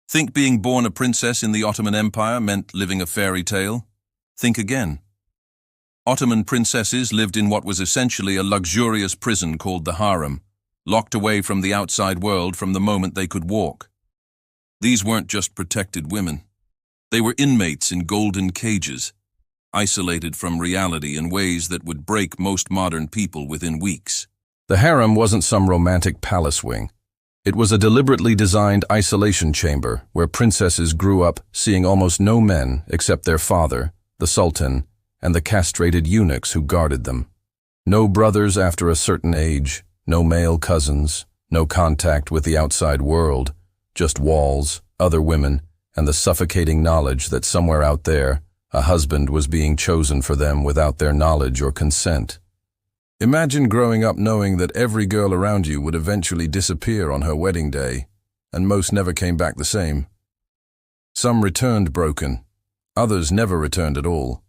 Think being born a princess in the Ottoman Empire meant living a fairy tale? Think again. Ottoman princesses lived in what was essentially a luxurious prison called the harem, locked away from the outside world from the moment they could walk. These weren't just protected women. They were inmates in golden cages, isolated from reality in ways that would break most modern people within weeks. The harem wasn't some romantic palace wing. It was a deliberately designed isolation chamber where princesses grew up seeing almost no men except their father, the sultan, and the castrated eunuchs who guarded them. No brothers after a certain age, no male cousins, no contact with the outside world, just walls, other women, and the suffocating knowledge that somewhere out there, a husband was being chosen for them without their knowledge or consent. Imagine growing up knowing that every girl around you would eventually disappear on her wedding day, and most never came back the same. Some returned broken, others never returned at all.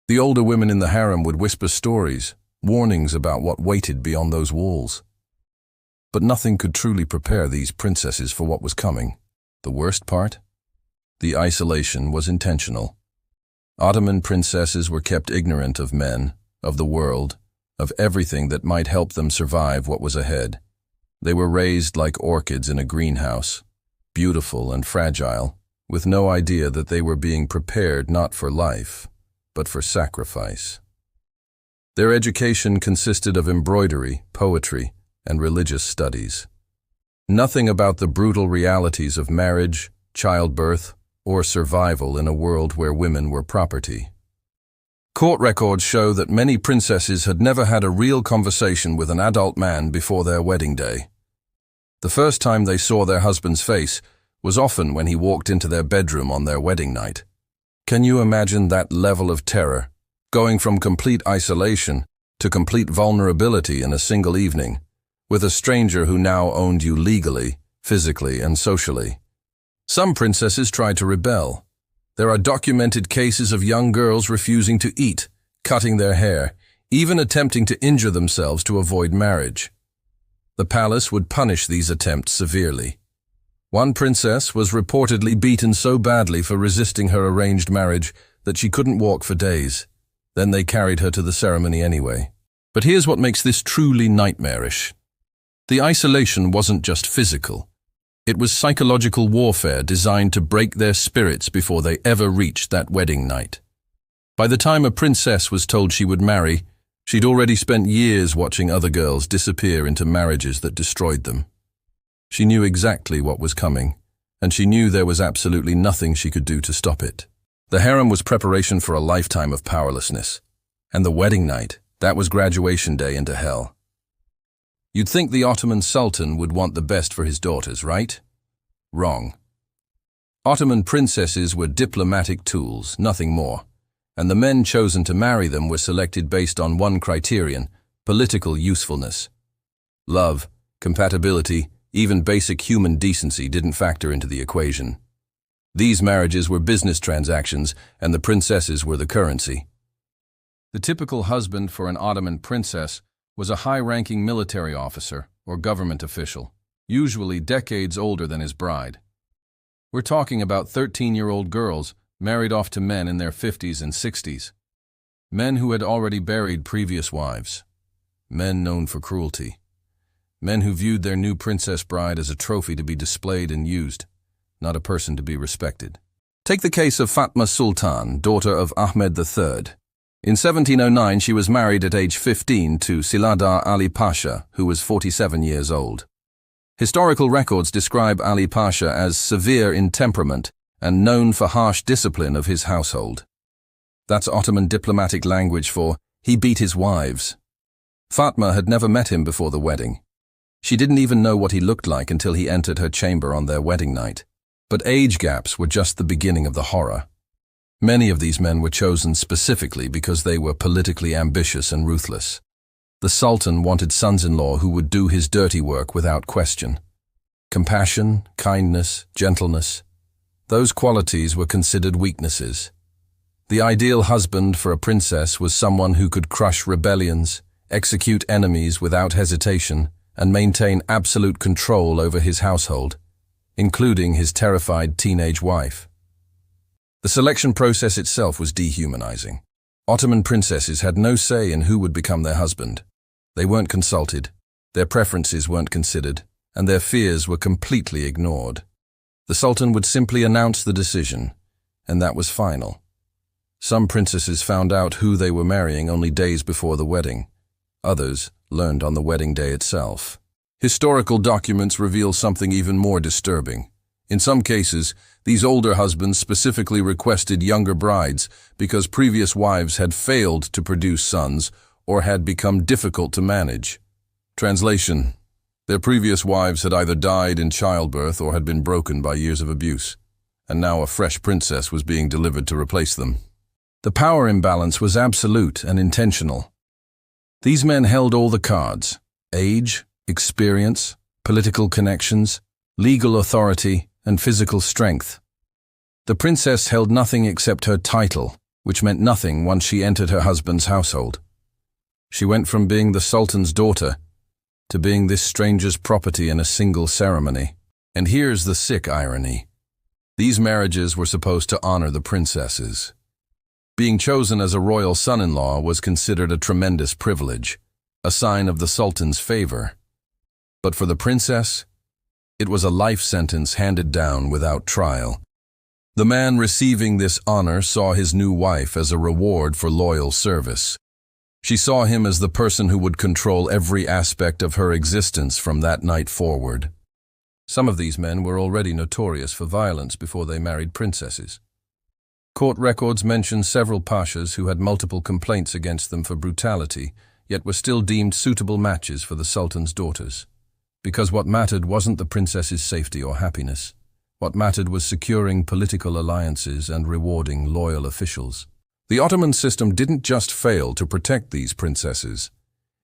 The older women in the harem would whisper stories, warnings about what waited beyond those walls. But nothing could truly prepare these princesses for what was coming. The worst part? The isolation was intentional. Ottoman princesses were kept ignorant of men, of the world, of everything that might help them survive what was ahead. They were raised like orchids in a greenhouse, beautiful and fragile, with no idea that they were being prepared not for life, but for sacrifice. Their education consisted of embroidery, poetry, and religious studies. Nothing about the brutal realities of marriage, childbirth, or survival in a world where women were property. Court records show that many princesses had never had a real conversation with an adult man before their wedding day. The first time they saw their husband's face was often when he walked into their bedroom on their wedding night. Can you imagine that level of terror, going from complete isolation to complete vulnerability in a single evening, with a stranger who now owned you legally, physically, and socially? Some princesses tried to rebel. There are documented cases of young girls refusing to eat, cutting their hair, even attempting to injure themselves to avoid marriage. The palace would punish these attempts severely. One princess was reportedly beaten so badly for resisting her arranged marriage that she couldn't walk for days. Then they carried her to the ceremony anyway. But here's what makes this truly nightmarish. The isolation wasn't just physical. It was psychological warfare designed to break their spirits before they ever reached that wedding night. By the time a princess was told she would marry, she'd already spent years watching other girls disappear into marriages that destroyed them. She knew exactly what was coming, and she knew there was absolutely nothing she could do to stop it. The harem was preparation for a lifetime of powerlessness. And the wedding night, that was graduation day into hell. You'd think the Ottoman Sultan would want the best for his daughters, right? Wrong. Ottoman princesses were diplomatic tools, nothing more, and the men chosen to marry them were selected based on one criterion: political usefulness. Love, compatibility, even basic human decency didn't factor into the equation. These marriages were business transactions, and the princesses were the currency. The typical husband for an Ottoman princess was a high-ranking military officer or government official, usually decades older than his bride. We're talking about 13-year-old girls married off to men in their 50s and 60s. Men who had already buried previous wives. Men known for cruelty. Men who viewed their new princess bride as a trophy to be displayed and used, not a person to be respected. Take the case of Fatma Sultan, daughter of Ahmed III. In 1709, she was married at age 15 to Siladar Ali Pasha, who was 47 years old. Historical records describe Ali Pasha as severe in temperament and known for harsh discipline of his household. That's Ottoman diplomatic language for, he beat his wives. Fatma had never met him before the wedding. She didn't even know what he looked like until he entered her chamber on their wedding night. But age gaps were just the beginning of the horror. Many of these men were chosen specifically because they were politically ambitious and ruthless. The Sultan wanted sons-in-law who would do his dirty work without question. Compassion, kindness, gentleness, those qualities were considered weaknesses. The ideal husband for a princess was someone who could crush rebellions, execute enemies without hesitation, and maintain absolute control over his household. including his terrified teenage wife. The selection process itself was dehumanizing. Ottoman princesses had no say in who would become their husband. They weren't consulted, their preferences weren't considered, and their fears were completely ignored. The Sultan would simply announce the decision, and that was final. Some princesses found out who they were marrying only days before the wedding. Others learned on the wedding day itself. Historical documents reveal something even more disturbing. In some cases, these older husbands specifically requested younger brides because previous wives had failed to produce sons or had become difficult to manage. Translation: their previous wives had either died in childbirth or had been broken by years of abuse, and now a fresh princess was being delivered to replace them. The power imbalance was absolute and intentional. These men held all the cards: age, experience, political connections, legal authority, and physical strength. The princess held nothing except her title, which meant nothing once she entered her husband's household. She went from being the Sultan's daughter to being this stranger's property in a single ceremony. And here's the sick irony. These marriages were supposed to honor the princesses. Being chosen as a royal son-in-law was considered a tremendous privilege, a sign of the Sultan's favor. But for the princess, it was a life sentence handed down without trial. The man receiving this honor saw his new wife as a reward for loyal service. She saw him as the person who would control every aspect of her existence from that night forward. Some of these men were already notorious for violence before they married princesses. Court records mention several pashas who had multiple complaints against them for brutality, yet were still deemed suitable matches for the Sultan's daughters. Because what mattered wasn't the princess's safety or happiness. What mattered was securing political alliances and rewarding loyal officials. The Ottoman system didn't just fail to protect these princesses.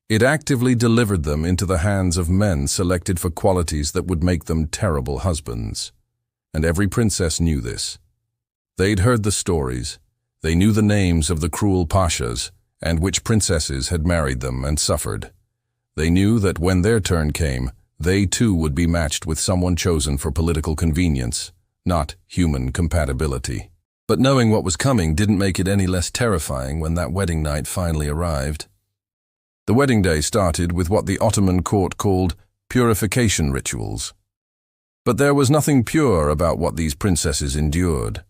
It actively delivered them into the hands of men selected for qualities that would make them terrible husbands. And every princess knew this. They'd heard the stories. They knew the names of the cruel pashas and which princesses had married them and suffered. They knew that when their turn came, they too would be matched with someone chosen for political convenience, not human compatibility. But knowing what was coming didn't make it any less terrifying when that wedding night finally arrived. The wedding day started with what the Ottoman court called purification rituals. But there was nothing pure about what these princesses endured.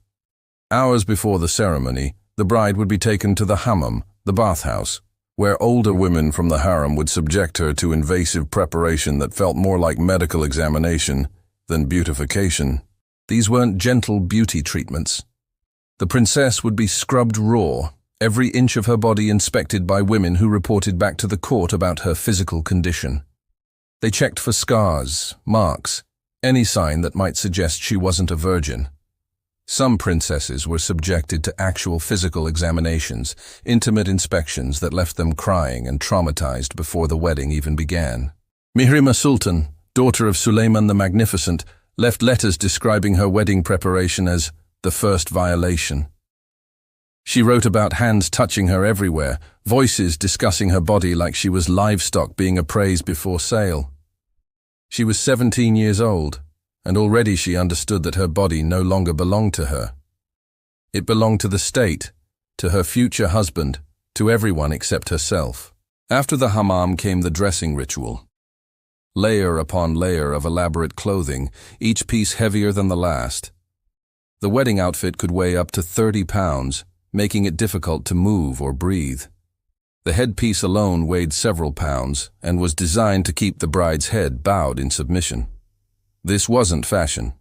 Hours before the ceremony, the bride would be taken to the hammam, the bathhouse, where older women from the harem would subject her to invasive preparation that felt more like medical examination than beautification. These weren't gentle beauty treatments. The princess would be scrubbed raw, every inch of her body inspected by women who reported back to the court about her physical condition. They checked for scars, marks, any sign that might suggest she wasn't a virgin. Some princesses were subjected to actual physical examinations, intimate inspections that left them crying and traumatized before the wedding even began. Mihrima Sultan, daughter of Suleiman the Magnificent, left letters describing her wedding preparation as the first violation. She wrote about hands touching her everywhere, voices discussing her body like she was livestock being appraised before sale. She was 17 years old, and already she understood that her body no longer belonged to her. It belonged to the state, to her future husband, to everyone except herself. After the hammam came the dressing ritual. Layer upon layer of elaborate clothing, each piece heavier than the last. The wedding outfit could weigh up to 30 pounds, making it difficult to move or breathe. The headpiece alone weighed several pounds and was designed to keep the bride's head bowed in submission. This wasn't fashion.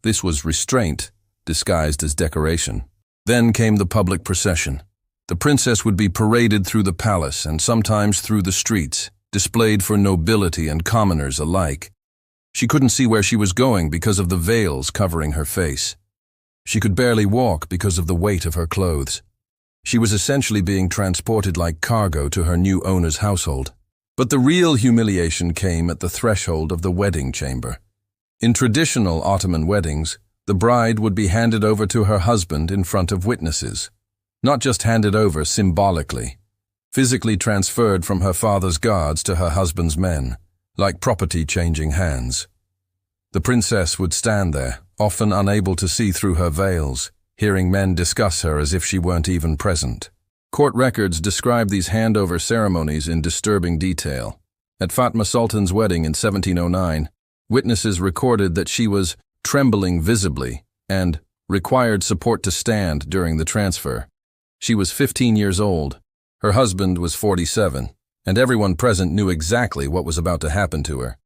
This was restraint, disguised as decoration. Then came the public procession. The princess would be paraded through the palace and sometimes through the streets, displayed for nobility and commoners alike. She couldn't see where she was going because of the veils covering her face. She could barely walk because of the weight of her clothes. She was essentially being transported like cargo to her new owner's household. But the real humiliation came at the threshold of the wedding chamber. In traditional Ottoman weddings, the bride would be handed over to her husband in front of witnesses. Not just handed over symbolically, physically transferred from her father's guards to her husband's men, like property changing hands. The princess would stand there, often unable to see through her veils, hearing men discuss her as if she weren't even present. Court records describe these handover ceremonies in disturbing detail. At Fatma Sultan's wedding in 1709, witnesses recorded that she was trembling visibly and required support to stand during the transfer. She was 15 years old, her husband was 47, and everyone present knew exactly what was about to happen to her.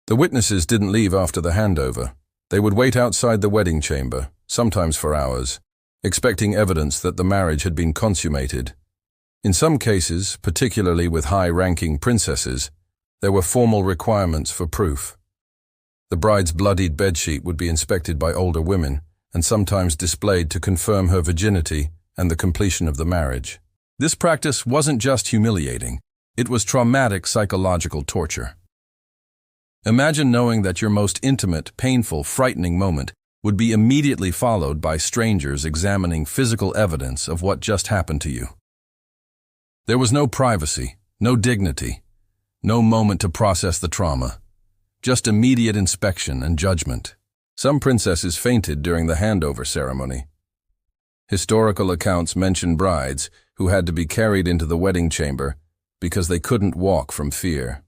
The witnesses didn't leave after the handover. They would wait outside the wedding chamber, sometimes for hours, expecting evidence that the marriage had been consummated. In some cases, particularly with high-ranking princesses, there were formal requirements for proof. The bride's bloodied bedsheet would be inspected by older women and sometimes displayed to confirm her virginity and the completion of the marriage. This practice wasn't just humiliating, it was traumatic psychological torture. Imagine knowing that your most intimate, painful, frightening moment would be immediately followed by strangers examining physical evidence of what just happened to you. There was no privacy, no dignity, no moment to process the trauma, just immediate inspection and judgment. Some princesses fainted during the handover ceremony. Historical accounts mention brides who had to be carried into the wedding chamber because they couldn't walk from fear.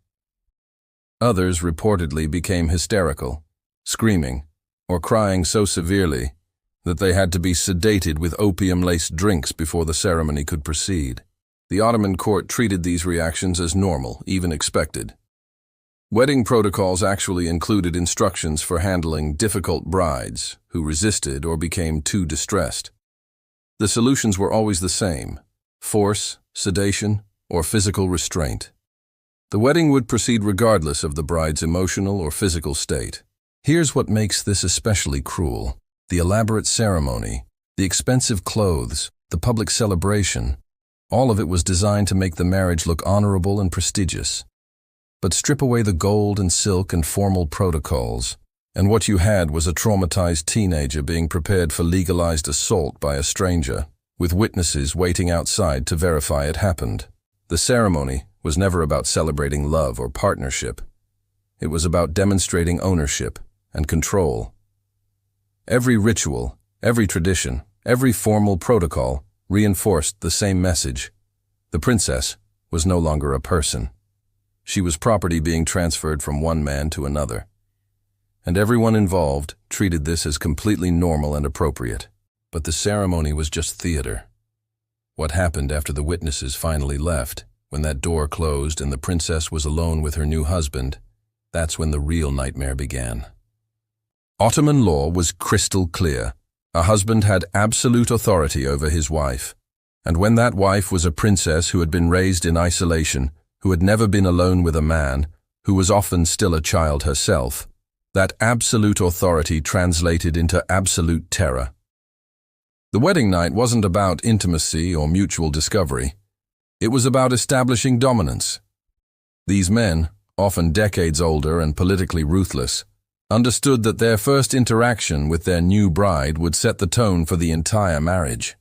Others reportedly became hysterical, screaming or crying so severely that they had to be sedated with opium-laced drinks before the ceremony could proceed. The Ottoman court treated these reactions as normal, even expected. Wedding protocols actually included instructions for handling difficult brides who resisted or became too distressed. The solutions were always the same: force, sedation, or physical restraint. The wedding would proceed regardless of the bride's emotional or physical state. Here's what makes this especially cruel: the elaborate ceremony, the expensive clothes, the public celebration. All of it was designed to make the marriage look honorable and prestigious. But strip away the gold and silk and formal protocols, and what you had was a traumatized teenager being prepared for legalized assault by a stranger, with witnesses waiting outside to verify it happened. The ceremony was never about celebrating love or partnership. It was about demonstrating ownership and control. Every ritual, every tradition, every formal protocol reinforced the same message. The princess was no longer a person. She was property being transferred from one man to another. And everyone involved treated this as completely normal and appropriate. But the ceremony was just theater. What happened after the witnesses finally left, when that door closed and the princess was alone with her new husband, that's when the real nightmare began. Ottoman law was crystal clear. A husband had absolute authority over his wife. And when that wife was a princess who had been raised in isolation, who had never been alone with a man, who was often still a child herself, that absolute authority translated into absolute terror. The wedding night wasn't about intimacy or mutual discovery. It was about establishing dominance. These men, often decades older and politically ruthless, understood that their first interaction with their new bride would set the tone for the entire marriage.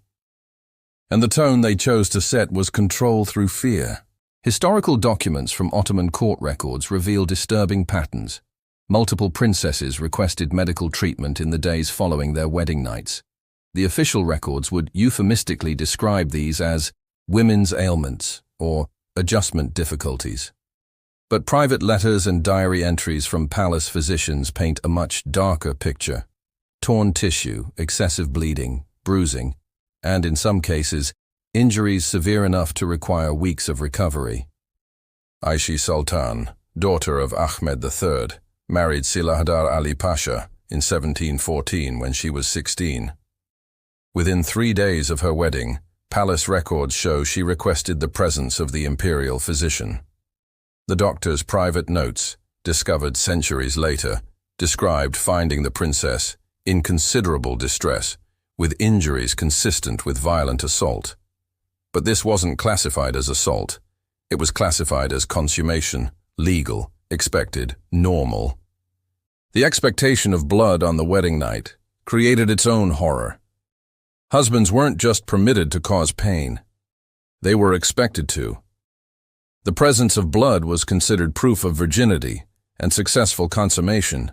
And the tone they chose to set was control through fear. Historical documents from Ottoman court records reveal disturbing patterns. Multiple princesses requested medical treatment in the days following their wedding nights. The official records would euphemistically describe these as women's ailments or adjustment difficulties. But private letters and diary entries from palace physicians paint a much darker picture. Torn tissue, excessive bleeding, bruising, and in some cases, injuries severe enough to require weeks of recovery. Ayşe Sultan, daughter of Ahmed III, married Silahadar Ali Pasha in 1714 when she was 16. Within 3 days of her wedding, palace records show she requested the presence of the imperial physician. The doctor's private notes, discovered centuries later, described finding the princess in considerable distress, with injuries consistent with violent assault. But this wasn't classified as assault. It was classified as consummation, legal, expected, normal. The expectation of blood on the wedding night created its own horror. Husbands weren't just permitted to cause pain. They were expected to. The presence of blood was considered proof of virginity and successful consummation.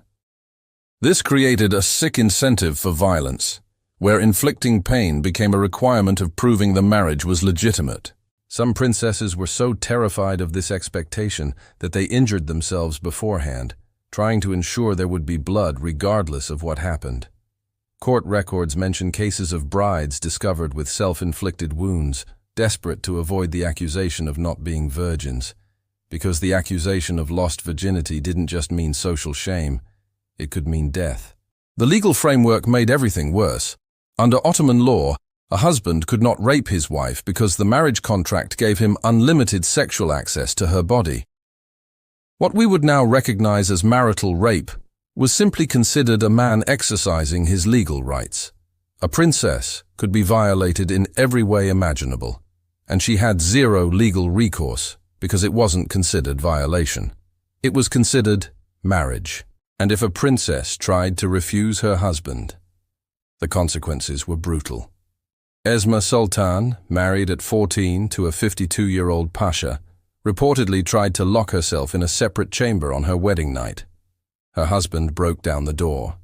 This created a sick incentive for violence, where inflicting pain became a requirement of proving the marriage was legitimate. Some princesses were so terrified of this expectation that they injured themselves beforehand, trying to ensure there would be blood regardless of what happened. Court records mention cases of brides discovered with self-inflicted wounds, desperate to avoid the accusation of not being virgins, because the accusation of lost virginity didn't just mean social shame, it could mean death. The legal framework made everything worse. Under Ottoman law, a husband could not rape his wife because the marriage contract gave him unlimited sexual access to her body. What we would now recognize as marital rape was simply considered a man exercising his legal rights. A princess could be violated in every way imaginable, and she had zero legal recourse because it wasn't considered violation. It was considered marriage. And if a princess tried to refuse her husband, the consequences were brutal. Esma Sultan, married at 14 to a 52-year-old pasha, reportedly tried to lock herself in a separate chamber on her wedding night. Her husband broke down the door.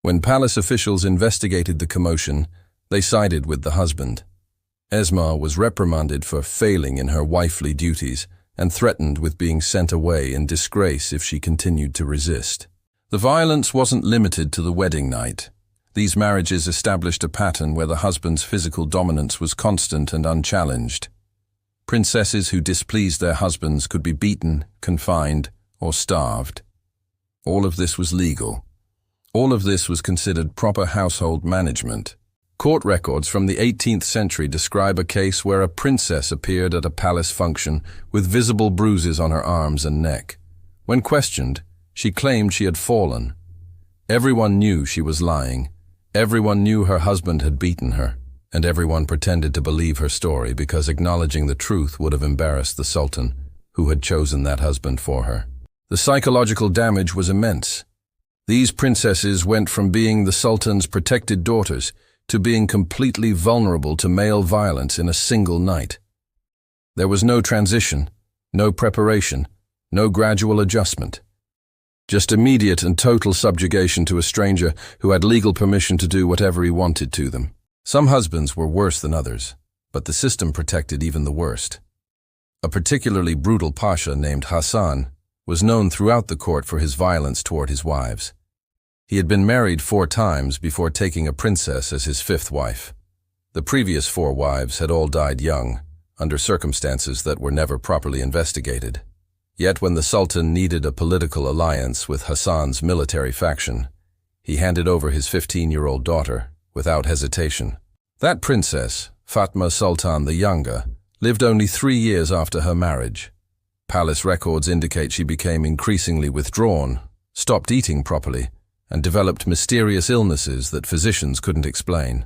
When palace officials investigated the commotion, they sided with the husband. Esma was reprimanded for failing in her wifely duties and threatened with being sent away in disgrace if she continued to resist. The violence wasn't limited to the wedding night. These marriages established a pattern where the husband's physical dominance was constant and unchallenged. Princesses who displeased their husbands could be beaten, confined, or starved. All of this was legal. All of this was considered proper household management. Court records from the 18th century describe a case where a princess appeared at a palace function with visible bruises on her arms and neck. When questioned, she claimed she had fallen. Everyone knew she was lying. Everyone knew her husband had beaten her, and everyone pretended to believe her story because acknowledging the truth would have embarrassed the Sultan, who had chosen that husband for her. The psychological damage was immense. These princesses went from being the Sultan's protected daughters to being completely vulnerable to male violence in a single night. There was no transition, no preparation, no gradual adjustment. Just immediate and total subjugation to a stranger who had legal permission to do whatever he wanted to them. Some husbands were worse than others, but the system protected even the worst. A particularly brutal pasha named Hassan was known throughout the court for his violence toward his wives. He had been married 4 times before taking a princess as his 5th wife. The previous 4 wives had all died young, under circumstances that were never properly investigated. Yet when the Sultan needed a political alliance with Hassan's military faction, he handed over his 15-year-old daughter without hesitation. That princess, Fatma Sultan the Younger, lived only 3 years after her marriage. Palace records indicate she became increasingly withdrawn, stopped eating properly, and developed mysterious illnesses that physicians couldn't explain.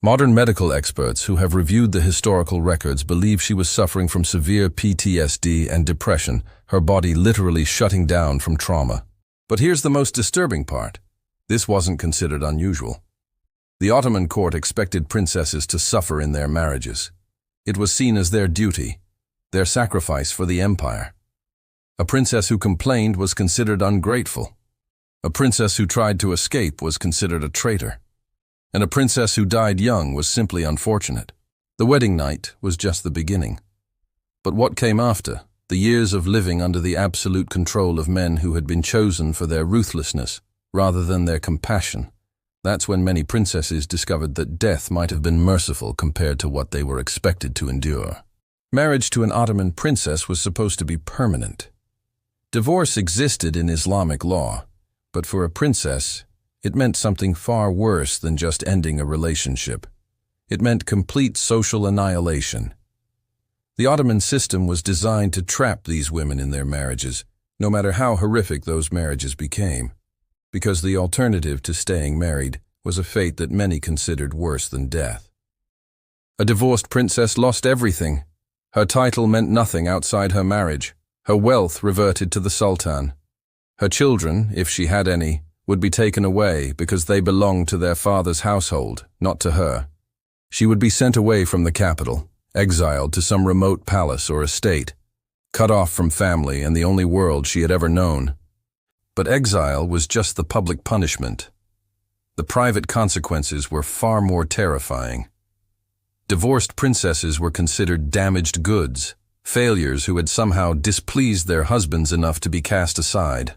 Modern medical experts who have reviewed the historical records believe she was suffering from severe PTSD and depression, her body literally shutting down from trauma. But here's the most disturbing part. This wasn't considered unusual. The Ottoman court expected princesses to suffer in their marriages. It was seen as their duty, their sacrifice for the empire. A princess who complained was considered ungrateful. A princess who tried to escape was considered a traitor. And a princess who died young was simply unfortunate. The wedding night was just the beginning. But what came after, the years of living under the absolute control of men who had been chosen for their ruthlessness rather than their compassion, that's when many princesses discovered that death might have been merciful compared to what they were expected to endure. Marriage to an Ottoman princess was supposed to be permanent. Divorce existed in Islamic law, but for a princess, it meant something far worse than just ending a relationship. It meant complete social annihilation. The Ottoman system was designed to trap these women in their marriages, no matter how horrific those marriages became, because the alternative to staying married was a fate that many considered worse than death. A divorced princess lost everything. Her title meant nothing outside her marriage. Her wealth reverted to the Sultan. Her children, if she had any, would be taken away because they belonged to their father's household, not to her. She would be sent away from the capital, exiled to some remote palace or estate, cut off from family and the only world she had ever known. But exile was just the public punishment. The private consequences were far more terrifying. Divorced princesses were considered damaged goods, failures who had somehow displeased their husbands enough to be cast aside.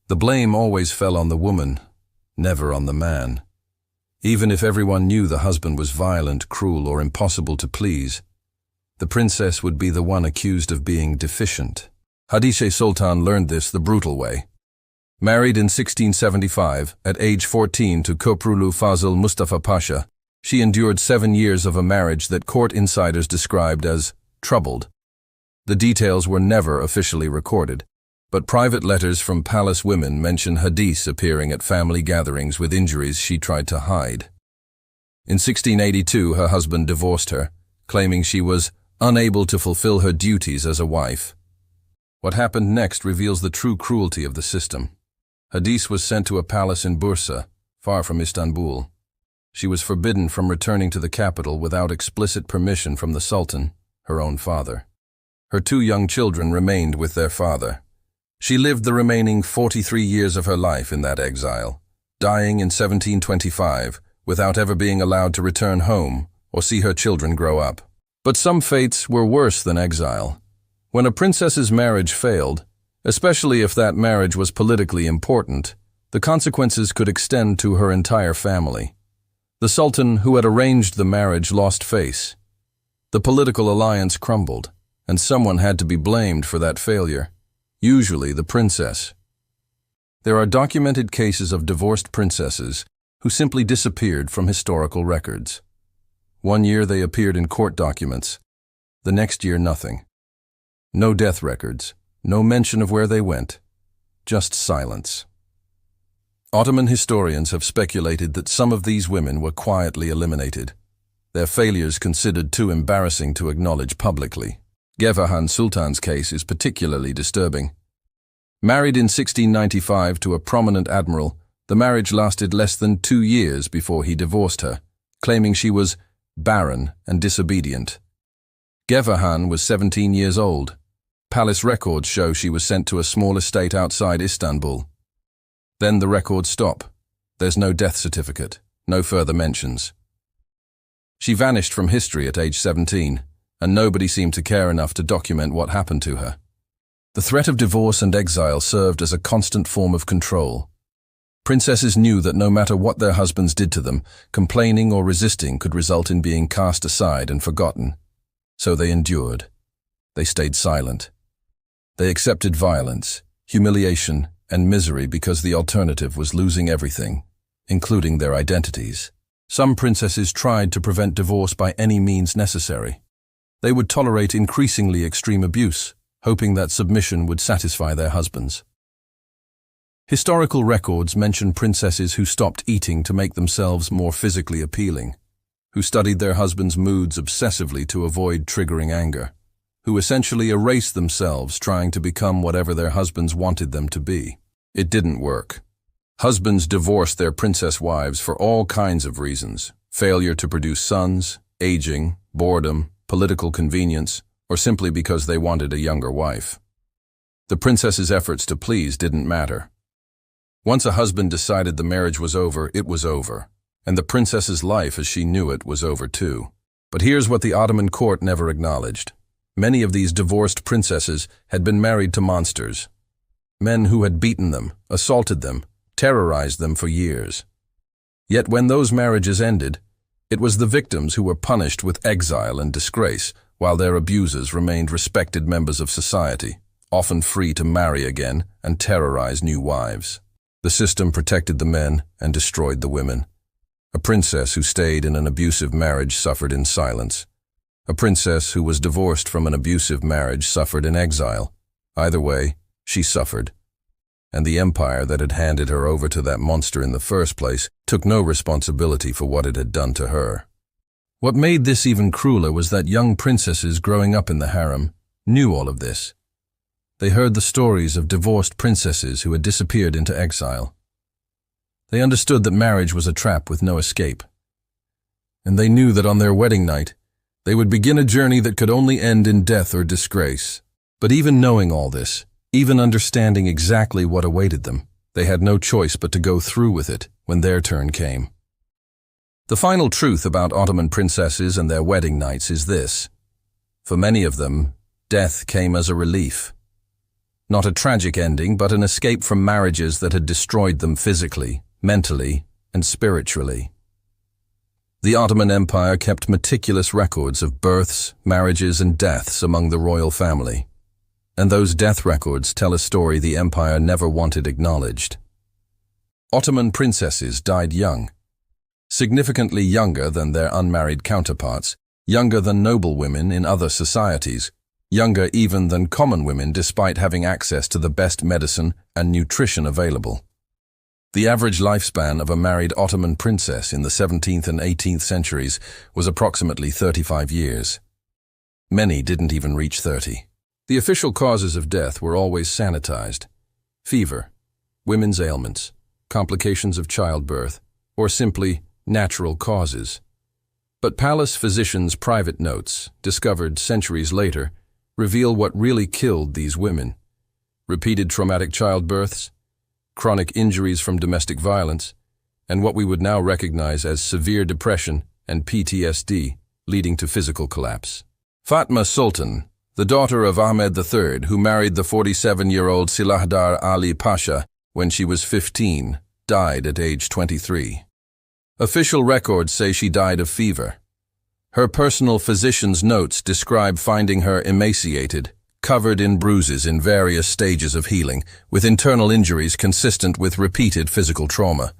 The blame always fell on the woman, never on the man. Even if everyone knew the husband was violent, cruel, or impossible to please, the princess would be the one accused of being deficient. Hatice Sultan learned this the brutal way. Married in 1675, at age 14 to Köprülü Fazıl Mustafa Pasha, she endured 7 years of a marriage that court insiders described as troubled. The details were never officially recorded, but private letters from palace women mention Hatice appearing at family gatherings with injuries she tried to hide. In 1682, her husband divorced her, claiming she was unable to fulfill her duties as a wife. What happened next reveals the true cruelty of the system. Hatice was sent to a palace in Bursa, far from Istanbul. She was forbidden from returning to the capital without explicit permission from the Sultan, her own father. Her 2 young children remained with their father. She lived the remaining 43 years of her life in that exile, dying in 1725 without ever being allowed to return home or see her children grow up. But some fates were worse than exile. When a princess's marriage failed, especially if that marriage was politically important, the consequences could extend to her entire family. The Sultan who had arranged the marriage lost face. The political alliance crumbled, and someone had to be blamed for that failure, usually the princess. There are documented cases of divorced princesses who simply disappeared from historical records. One year they appeared in court documents, the next year nothing. No death records, no mention of where they went, just silence. Ottoman historians have speculated that some of these women were quietly eliminated, their failures considered too embarrassing to acknowledge publicly. Gevahan Sultan's case is particularly disturbing. Married in 1695 to a prominent admiral, the marriage lasted less than 2 years before he divorced her, claiming she was barren and disobedient. Gevahan was 17 years old. Palace records show she was sent to a small estate outside Istanbul. Then the records stop. There's no death certificate, no further mentions. She vanished from history at age 17, and nobody seemed to care enough to document what happened to her. The threat of divorce and exile served as a constant form of control. Princesses knew that no matter what their husbands did to them, complaining or resisting could result in being cast aside and forgotten. So they endured. They stayed silent. They accepted violence, humiliation, and misery because the alternative was losing everything, including their identities. Some princesses tried to prevent divorce by any means necessary. They would tolerate increasingly extreme abuse, hoping that submission would satisfy their husbands. Historical records mention princesses who stopped eating to make themselves more physically appealing, who studied their husbands' moods obsessively to avoid triggering anger, who essentially erased themselves trying to become whatever their husbands wanted them to be. It didn't work. Husbands divorced their princess wives for all kinds of reasons: failure to produce sons, aging, boredom, political convenience, or simply because they wanted a younger wife. The princess's efforts to please didn't matter. Once a husband decided the marriage was over, it was over, and the princess's life as she knew it was over too. But here's what the Ottoman court never acknowledged. Many of these divorced princesses had been married to monsters, men who had beaten them, assaulted them, terrorized them for years. Yet when those marriages ended, it was the victims who were punished with exile and disgrace, while their abusers remained respected members of society, often free to marry again and terrorize new wives. The system protected the men and destroyed the women. A princess who stayed in an abusive marriage suffered in silence. A princess who was divorced from an abusive marriage suffered in exile. Either way, she suffered. And the empire that had handed her over to that monster in the first place took no responsibility for what it had done to her. What made this even crueler was that young princesses growing up in the harem knew all of this. They heard the stories of divorced princesses who had disappeared into exile. They understood that marriage was a trap with no escape. And they knew that on their wedding night, they would begin a journey that could only end in death or disgrace. But even knowing all this, Even understanding exactly what awaited them, they had no choice but to go through with it when their turn came. The final truth about Ottoman princesses and their wedding nights is this. For many of them, death came as a relief. Not a tragic ending, but an escape from marriages that had destroyed them physically, mentally, and spiritually. The Ottoman Empire kept meticulous records of births, marriages, and deaths among the royal family. And those death records tell a story the empire never wanted acknowledged. Ottoman princesses died young, significantly younger than their unmarried counterparts, younger than noble women in other societies, younger even than common women despite having access to the best medicine and nutrition available. The average lifespan of a married Ottoman princess in the 17th and 18th centuries was approximately 35 years. Many didn't even reach 30. The official causes of death were always sanitized: fever, women's ailments, complications of childbirth, or simply natural causes. But palace physicians' private notes, discovered centuries later, reveal what really killed these women: repeated traumatic childbirths, chronic injuries from domestic violence, and what we would now recognize as severe depression and PTSD, leading to physical collapse. Fatma Sultan, the daughter of Ahmed III, who married the 47-year-old Silahdar Ali Pasha when she was 15, died at age 23. Official records say she died of fever. Her personal physician's notes describe finding her emaciated, covered in bruises in various stages of healing, with internal injuries consistent with repeated physical trauma.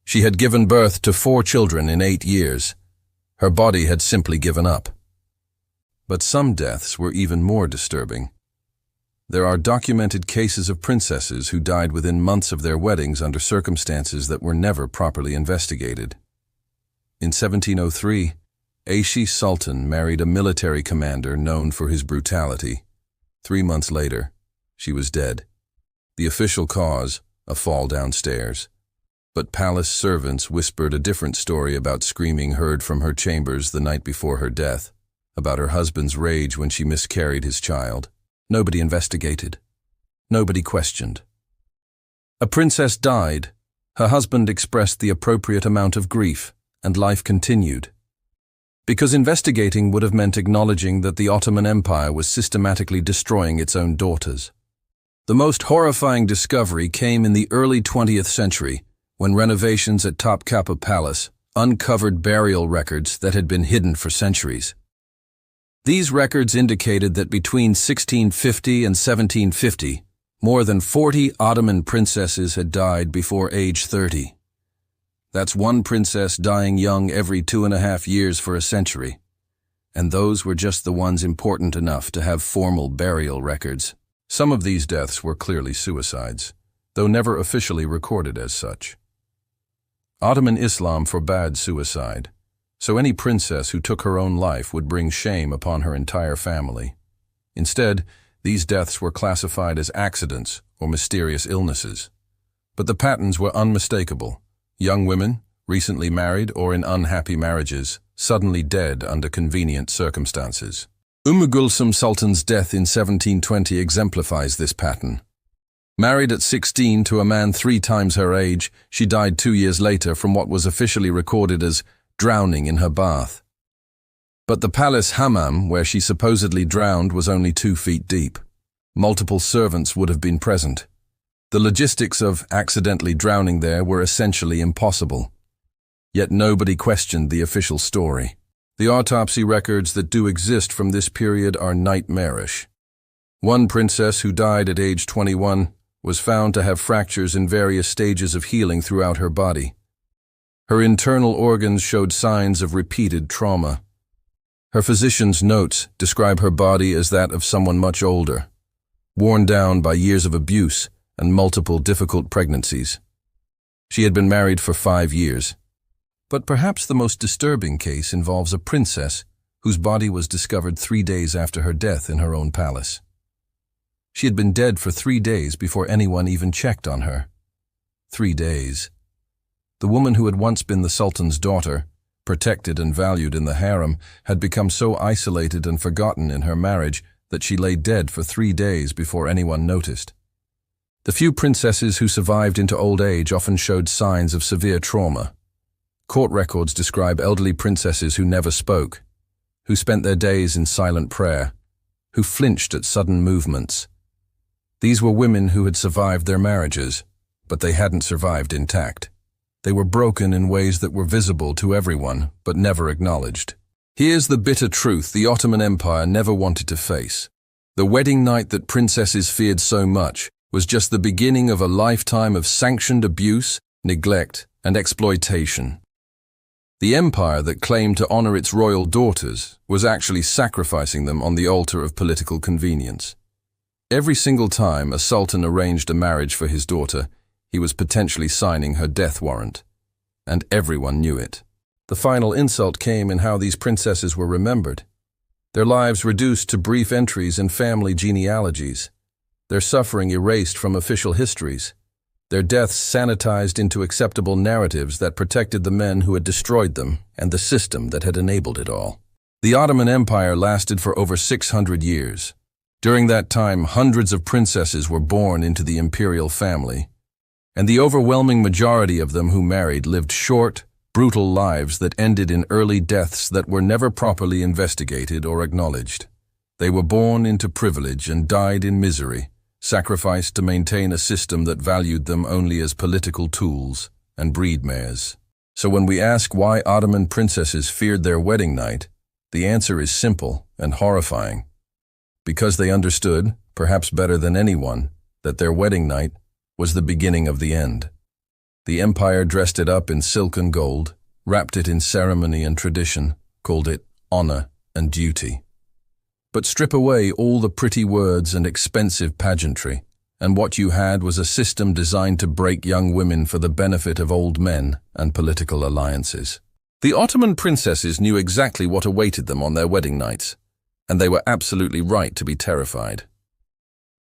She had given birth to 4 children in 8 years. Her body had simply given up. But some deaths were even more disturbing. There are documented cases of princesses who died within months of their weddings under circumstances that were never properly investigated. In 1703, Aishi Sultan married a military commander known for his brutality. 3 months later, she was dead. The official cause, a fall downstairs. But palace servants whispered a different story about screaming heard from her chambers the night before her death, about her husband's rage when she miscarried his child. Nobody investigated. Nobody questioned. A princess died. Her husband expressed the appropriate amount of grief, and life continued. Because investigating would have meant acknowledging that the Ottoman Empire was systematically destroying its own daughters. The most horrifying discovery came in the early 20th century, when renovations at Topkapı Palace uncovered burial records that had been hidden for centuries. These records indicated that between 1650 and 1750, more than 40 Ottoman princesses had died before age 30. That's one princess dying young every 2.5 years for a century. And those were just the ones important enough to have formal burial records. Some of these deaths were clearly suicides, though never officially recorded as such. Ottoman Islam forbade suicide, so any princess who took her own life would bring shame upon her entire family. Instead, these deaths were classified as accidents or mysterious illnesses. But the patterns were unmistakable. Young women, recently married or in unhappy marriages, suddenly dead under convenient circumstances. Gülsüm Sultan's death in 1720 exemplifies this pattern. Married at 16 to a man 3 times her age, she died 2 years later from what was officially recorded as drowning in her bath. But the palace hammam where she supposedly drowned was only 2 feet deep. Multiple servants would have been present. The logistics of accidentally drowning there were essentially impossible. Yet nobody questioned the official story. The autopsy records that do exist from this period are nightmarish. One princess who died at age 21 was found to have fractures in various stages of healing throughout her body. Her internal organs showed signs of repeated trauma. Her physician's notes describe her body as that of someone much older, worn down by years of abuse and multiple difficult pregnancies. She had been married for 5 years. But perhaps the most disturbing case involves a princess whose body was discovered 3 days after her death in her own palace. She had been dead for 3 days before anyone even checked on her. 3 days. The woman who had once been the Sultan's daughter, protected and valued in the harem, had become so isolated and forgotten in her marriage that she lay dead for 3 days before anyone noticed. The few princesses who survived into old age often showed signs of severe trauma. Court records describe elderly princesses who never spoke, who spent their days in silent prayer, who flinched at sudden movements. These were women who had survived their marriages, but they hadn't survived intact. They were broken in ways that were visible to everyone, but never acknowledged. Here's the bitter truth the Ottoman Empire never wanted to face. The wedding night that princesses feared so much was just the beginning of a lifetime of sanctioned abuse, neglect, and exploitation. The empire that claimed to honor its royal daughters was actually sacrificing them on the altar of political convenience. Every single time a sultan arranged a marriage for his daughter, he was potentially signing her death warrant. And everyone knew it. The final insult came in how these princesses were remembered. Their lives reduced to brief entries in family genealogies. Their suffering erased from official histories. Their deaths sanitized into acceptable narratives that protected the men who had destroyed them and the system that had enabled it all. The Ottoman Empire lasted for over 600 years. During that time, hundreds of princesses were born into the imperial family, and the overwhelming majority of them who married lived short, brutal lives that ended in early deaths that were never properly investigated or acknowledged. They were born into privilege and died in misery, sacrificed to maintain a system that valued them only as political tools and breed mares. So when we ask why Ottoman princesses feared their wedding night, the answer is simple and horrifying. Because they understood, perhaps better than anyone, that their wedding night was the beginning of the end. The empire dressed it up in silk and gold, wrapped it in ceremony and tradition, called it honor and duty. But strip away all the pretty words and expensive pageantry, and what you had was a system designed to break young women for the benefit of old men and political alliances. The Ottoman princesses knew exactly what awaited them on their wedding nights, and they were absolutely right to be terrified.